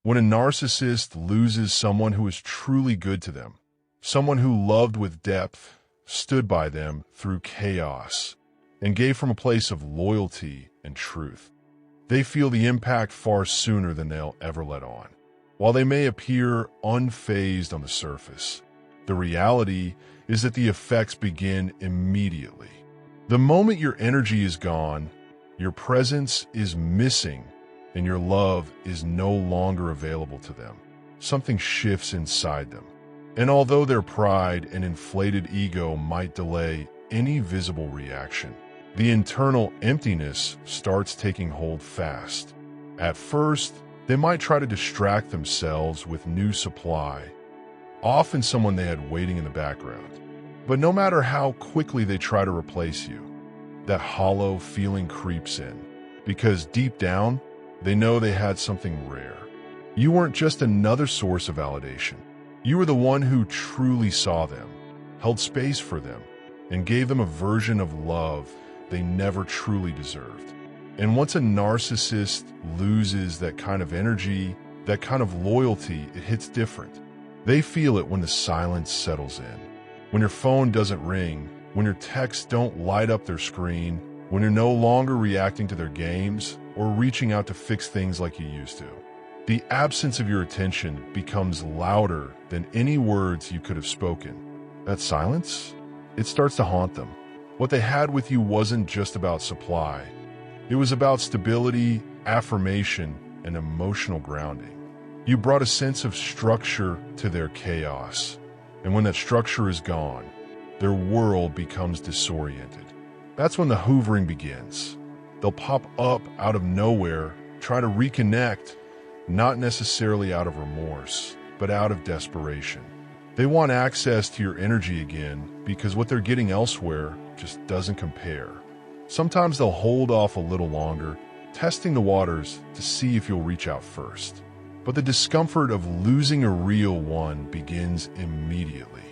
When a narcissist loses someone who is truly good to them, someone who loved with depth, stood by them through chaos, and gave from a place of loyalty and truth, they feel the impact far sooner than they'll ever let on. While they may appear unfazed on the surface, the reality is that the effects begin immediately. The moment your energy is gone, your presence is missing, and your love is no longer available to them, something shifts inside them. And although their pride and inflated ego might delay any visible reaction, the internal emptiness starts taking hold fast. At first, they might try to distract themselves with new supply, often someone they had waiting in the background. But no matter how quickly they try to replace you, that hollow feeling creeps in, because deep down, they know they had something rare. You weren't just another source of validation. You were the one who truly saw them, held space for them, and gave them a version of love they never truly deserved. And once a narcissist loses that kind of energy, that kind of loyalty, it hits different. They feel it when the silence settles in, when your phone doesn't ring, when your texts don't light up their screen, when you're no longer reacting to their games or reaching out to fix things like you used to. The absence of your attention becomes louder than any words you could have spoken. That silence, it starts to haunt them. What they had with you wasn't just about supply. It was about stability, affirmation, and emotional grounding. You brought a sense of structure to their chaos. And when that structure is gone, their world becomes disoriented. That's when the hoovering begins. They'll pop up out of nowhere, try to reconnect, not necessarily out of remorse, but out of desperation. They want access to your energy again because what they're getting elsewhere just doesn't compare. Sometimes they'll hold off a little longer, testing the waters to see if you'll reach out first. But the discomfort of losing a real one begins immediately.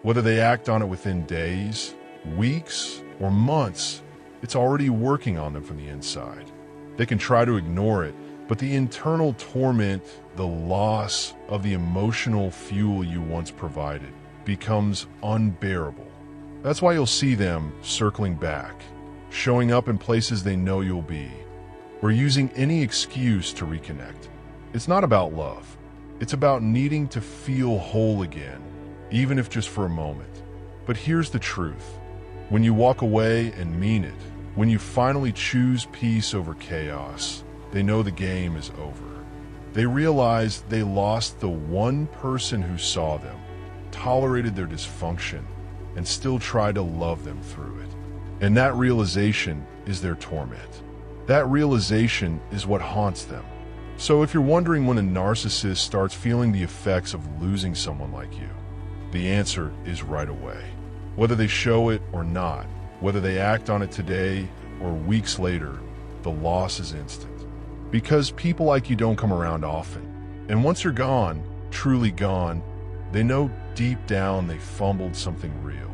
Whether they act on it within days, weeks, or months, it's already working on them from the inside. They can try to ignore it, but the internal torment, the loss of the emotional fuel you once provided, becomes unbearable. That's why you'll see them circling back, showing up in places they know you'll be, or using any excuse to reconnect. It's not about love. It's about needing to feel whole again, even if just for a moment. But here's the truth. When you walk away and mean it, when you finally choose peace over chaos, they know the game is over. They realize they lost the one person who saw them, tolerated their dysfunction, and still tried to love them through it. And that realization is their torment. That realization is what haunts them. So if you're wondering when a narcissist starts feeling the effects of losing someone like you, the answer is right away. Whether they show it or not, whether they act on it today or weeks later, the loss is instant. Because people like you don't come around often. And once you're gone, truly gone, they know deep down they fumbled something real.